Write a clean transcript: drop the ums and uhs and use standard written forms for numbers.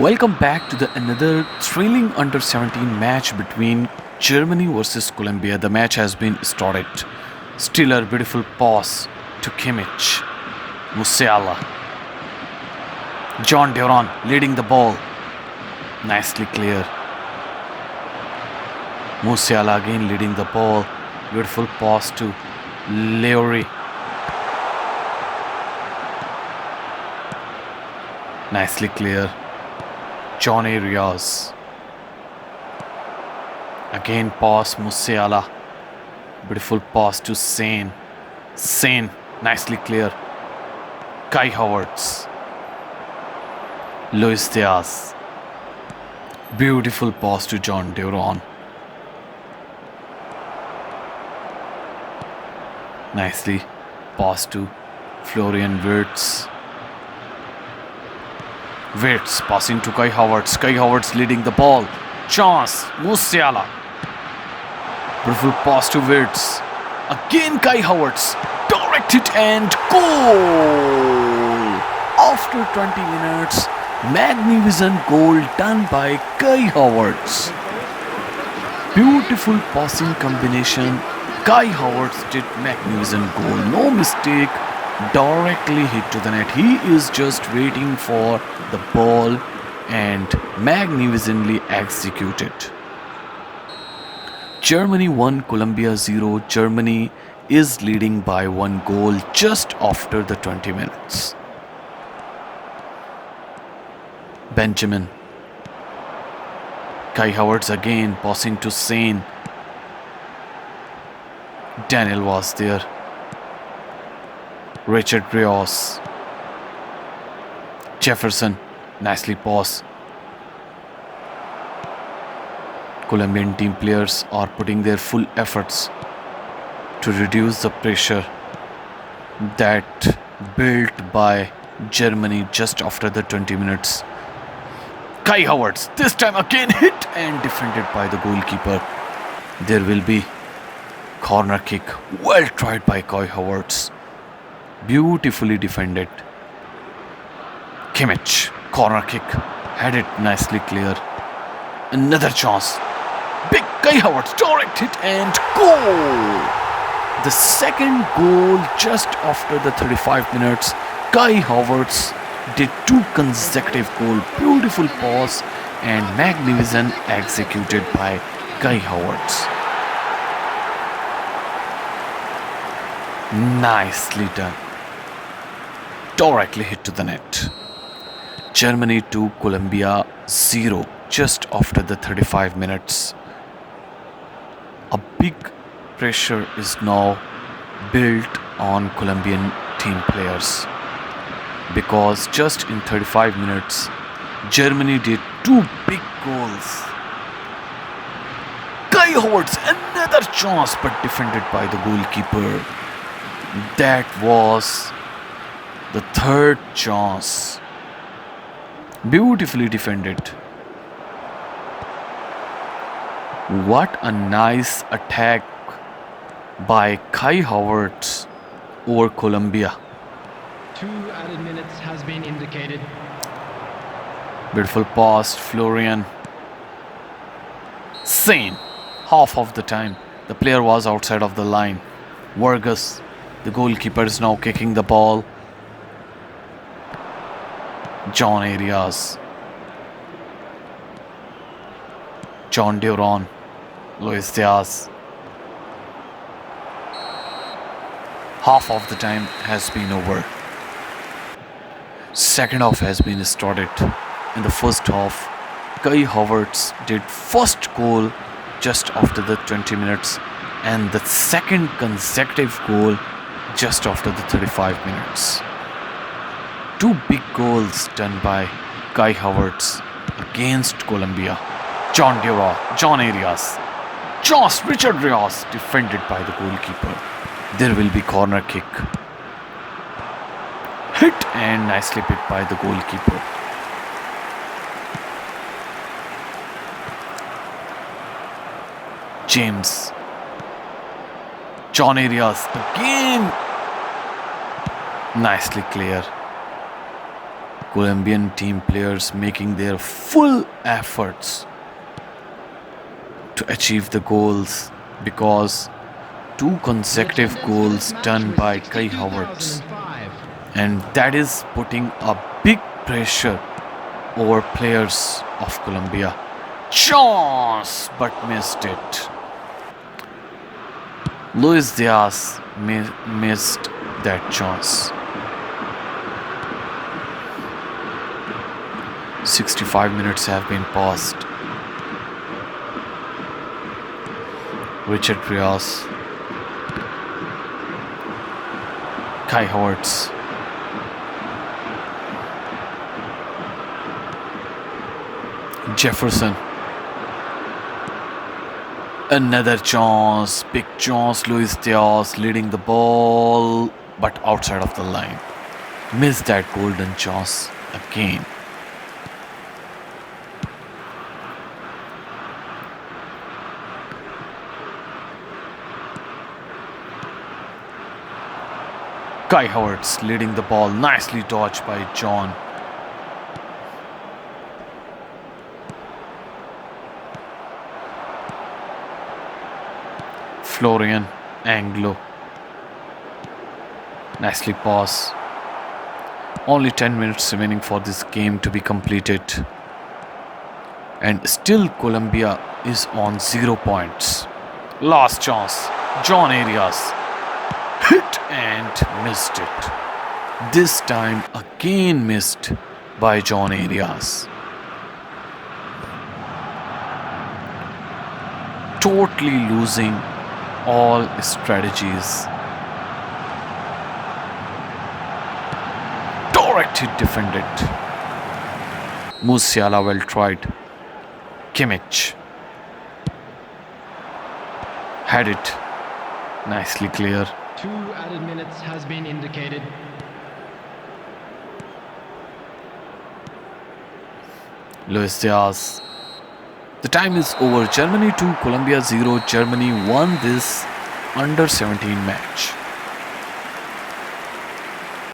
Welcome back to the another thrilling under 17 match between Germany versus Colombia. The match has been started. Stiller, beautiful pass to Kimmich. Musiala. John Duran leading the ball. Nicely clear. Musiala again leading the ball. Beautiful pass to Leori. Nicely clear. John Arias. Again pass Musiala. Beautiful pass to Sane. Sane nicely clear. Kai Havertz. Luis Diaz. Beautiful pass to John Duran. Nicely pass to Florian Wirtz. Wirtz passing to Kai Havertz. Kai Havertz leading the ball. Chance. Musiala. Beautiful pass to Wirtz. Again Kai Havertz. Direct it and goal. After 20 minutes, magnificent goal done by Kai Havertz. Beautiful passing combination. Kai Havertz did magnificent goal. No mistake. Directly hit to the net. He is just waiting for the ball and magnificently executed. Germany 1, Colombia 0. Germany is leading by 1 goal just after the 20 minutes. Benjamin. Kai Havertz again passing to Sane. Daniel was there. Richard Rios. Jefferson. Nicely pass. Colombian team players are putting their full efforts to reduce the pressure that built by Germany just after the 20 minutes. Kai Havertz this time again hit and defended by the goalkeeper. There will be corner kick. Well tried by Kai Havertz. Beautifully defended. Kimmich, corner kick, had it nicely clear. Another chance. Big Kai Havertz, direct hit and goal. The second goal just after the 35 minutes. Kai Havertz did 2 consecutive goals. Beautiful pass and magnificent executed by Kai Havertz. Nicely done. Directly hit to the net. Germany 2, Colombia 0 just after the 35 minutes. A big pressure is now built on Colombian team players because just in 35 minutes Germany did 2 big goals. Kai Havertz, another chance but defended by the goalkeeper. That was the third chance. Beautifully defended. What a nice attack by Kai Havertz over Colombia. 2 added minutes has been indicated. Beautiful pass, Florian. Sane. Half of the time, the player was outside of the line. Vargas, the goalkeeper, is now kicking the ball. John Arias. John Duran. Luis Diaz. Half of the time has been over. Second half has been started. In the first half, Kai Havertz did first goal just after the 20 minutes and the second consecutive goal just after the 35 minutes. 2 big goals done by Kai Havertz against Colombia. John Duran, John Arias. Chance, Richard Rios defended by the goalkeeper. There will be corner kick. Hit and nicely picked by the goalkeeper. James. John Arias again. Nicely clear. Colombian team players making their full efforts to achieve the goals because two consecutive goals done by Kai Havertz, and that is putting a big pressure over players of Colombia. Chance, but missed it. Luis Diaz missed that chance. 65 minutes have been passed. Richard Rios, Kai Havertz, Jefferson. Another chance, big chance. Luis Diaz leading the ball, but outside of the line. Missed that golden chance again. Kai Havertz leading the ball, nicely dodged by John. Florian Anglo. Nicely pass. Only 10 minutes remaining for this game to be completed. And still Colombia is on 0 points. Last chance. John Arias. Hit and missed it. This time again missed by John Arias. Totally losing all strategies. Directly defended. Musiala well tried. Kimmich had it. Nicely clear. 2 added minutes has been indicated. Luis Diaz. The time is over. Germany 2, Colombia 0. Germany won this under 17 match.